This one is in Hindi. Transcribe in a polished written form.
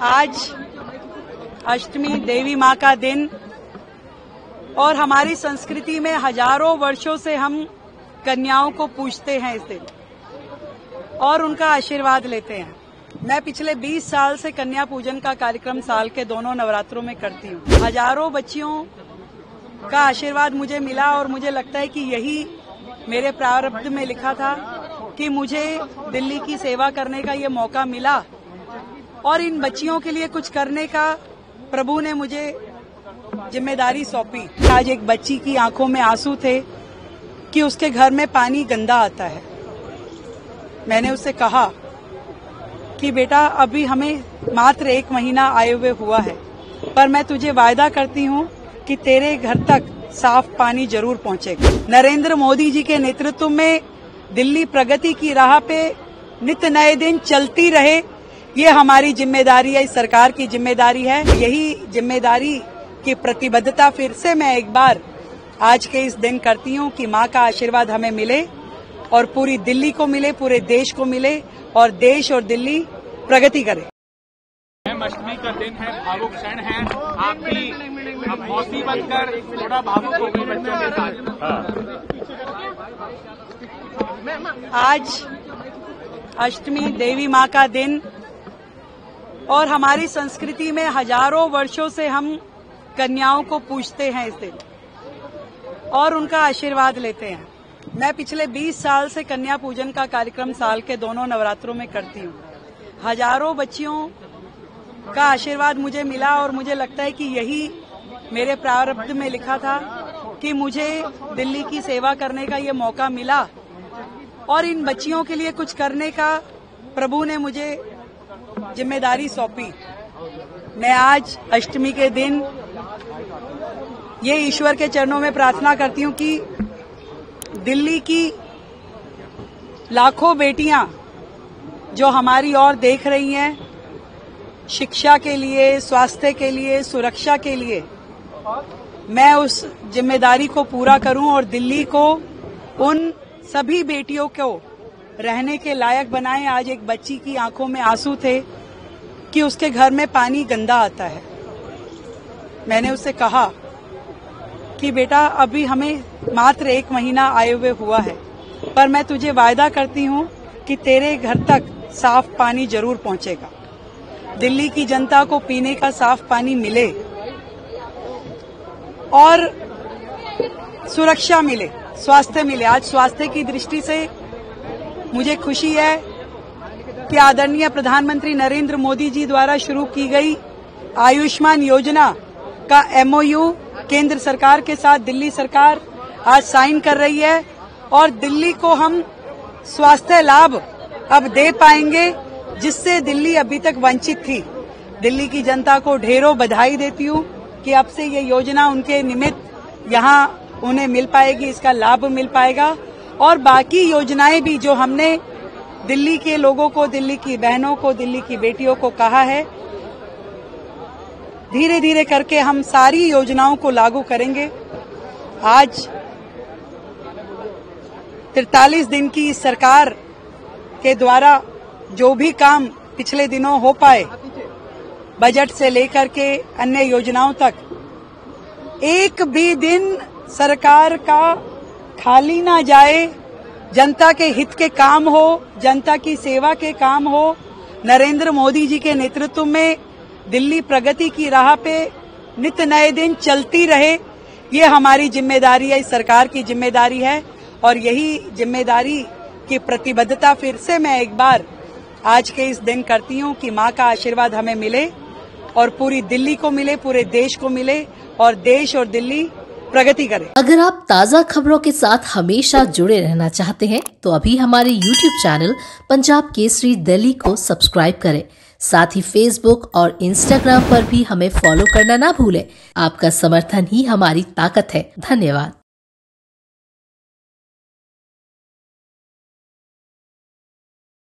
आज अष्टमी देवी माँ का दिन और हमारी संस्कृति में हजारों वर्षों से हम कन्याओं को पूजते हैं इस दिन और उनका आशीर्वाद लेते हैं। मैं पिछले 20 साल से कन्या पूजन का कार्यक्रम साल के दोनों नवरात्रों में करती हूँ। हजारों बच्चियों का आशीर्वाद मुझे मिला और मुझे लगता है कि यही मेरे प्रारब्ध में लिखा था कि मुझे दिल्ली की सेवा करने का ये मौका मिला और इन बच्चियों के लिए कुछ करने का प्रभु ने मुझे जिम्मेदारी सौंपी। आज एक बच्ची की आंखों में आंसू थे कि उसके घर में पानी गंदा आता है। मैंने उससे कहा कि बेटा अभी हमें मात्र 1 महीना आए हुए हुआ है, पर मैं तुझे वायदा करती हूँ कि तेरे घर तक साफ पानी जरूर पहुँचेगा। नरेंद्र मोदी जी के नेतृत्व में दिल्ली प्रगति की राह पे नित नए दिन चलती रहे, ये हमारी जिम्मेदारी है, इस सरकार की जिम्मेदारी है। यही जिम्मेदारी की प्रतिबद्धता फिर से मैं एक बार आज के इस दिन करती हूँ कि माँ का आशीर्वाद हमें मिले और पूरी दिल्ली को मिले, पूरे देश को मिले और देश और दिल्ली प्रगति करे। अष्टमी का दिन है, भावुक क्षण है। आप भी अब मौसी बनकर थोड़ा भावुक हो गई बच्चों के साथ। आज अष्टमी देवी माँ का दिन और हमारी संस्कृति में हजारों वर्षों से हम कन्याओं को पूजते हैं इस दिन और उनका आशीर्वाद लेते हैं। मैं पिछले 20 साल से कन्या पूजन का कार्यक्रम साल के दोनों नवरात्रों में करती हूँ। हजारों बच्चियों का आशीर्वाद मुझे मिला और मुझे लगता है कि यही मेरे प्रारब्ध में लिखा था कि मुझे दिल्ली की सेवा करने का ये मौका मिला और इन बच्चियों के लिए कुछ करने का प्रभु ने मुझे जिम्मेदारी सौंपी। मैं आज अष्टमी के दिन ये ईश्वर के चरणों में प्रार्थना करती हूँ कि दिल्ली की लाखों बेटियां जो हमारी ओर देख रही हैं, शिक्षा के लिए, स्वास्थ्य के लिए, सुरक्षा के लिए, मैं उस जिम्मेदारी को पूरा करूं और दिल्ली को उन सभी बेटियों को रहने के लायक बनाएं। आज एक बच्ची की आंखों में आंसू थे कि उसके घर में पानी गंदा आता है। मैंने उससे कहा कि बेटा अभी हमें मात्र 1 महीना आए हुए हुआ है, पर मैं तुझे वायदा करती हूँ कि तेरे घर तक साफ पानी जरूर पहुँचेगा। दिल्ली की जनता को पीने का साफ पानी मिले और सुरक्षा मिले, स्वास्थ्य मिले। आज स्वास्थ्य की दृष्टि से मुझे खुशी है कि आदरणीय प्रधानमंत्री नरेंद्र मोदी जी द्वारा शुरू की गई आयुष्मान योजना का MOU केंद्र सरकार के साथ दिल्ली सरकार आज साइन कर रही है और दिल्ली को हम स्वास्थ्य लाभ अब दे पाएंगे जिससे दिल्ली अभी तक वंचित थी। दिल्ली की जनता को ढेरों बधाई देती हूँ कि अब से ये योजना उनके निमित्त यहाँ उन्हें मिल पाएगी, इसका लाभ मिल पाएगा और बाकी योजनाएं भी जो हमने दिल्ली के लोगों को, दिल्ली की बहनों को, दिल्ली की बेटियों को कहा है, धीरे धीरे करके हम सारी योजनाओं को लागू करेंगे। आज 43 दिन की इस सरकार के द्वारा जो भी काम पिछले दिनों हो पाए, बजट से लेकर के अन्य योजनाओं तक, एक भी दिन सरकार का खाली ना जाए। जनता के हित के काम हो, जनता की सेवा के काम हो, नरेंद्र मोदी जी के नेतृत्व में दिल्ली प्रगति की राह पे नित नए दिन चलती रहे, ये हमारी जिम्मेदारी है, इस सरकार की जिम्मेदारी है और यही जिम्मेदारी की प्रतिबद्धता फिर से मैं एक बार आज के इस दिन करती हूँ कि माँ का आशीर्वाद हमें मिले और पूरी दिल्ली को मिले, पूरे देश को मिले और देश और दिल्ली प्रगति करे। अगर आप ताज़ा खबरों के साथ हमेशा जुड़े रहना चाहते हैं तो अभी हमारे YouTube चैनल पंजाब केसरी दिल्ली को सब्सक्राइब करें। साथ ही Facebook और Instagram पर भी हमें फॉलो करना ना भूलें। आपका समर्थन ही हमारी ताकत है। धन्यवाद।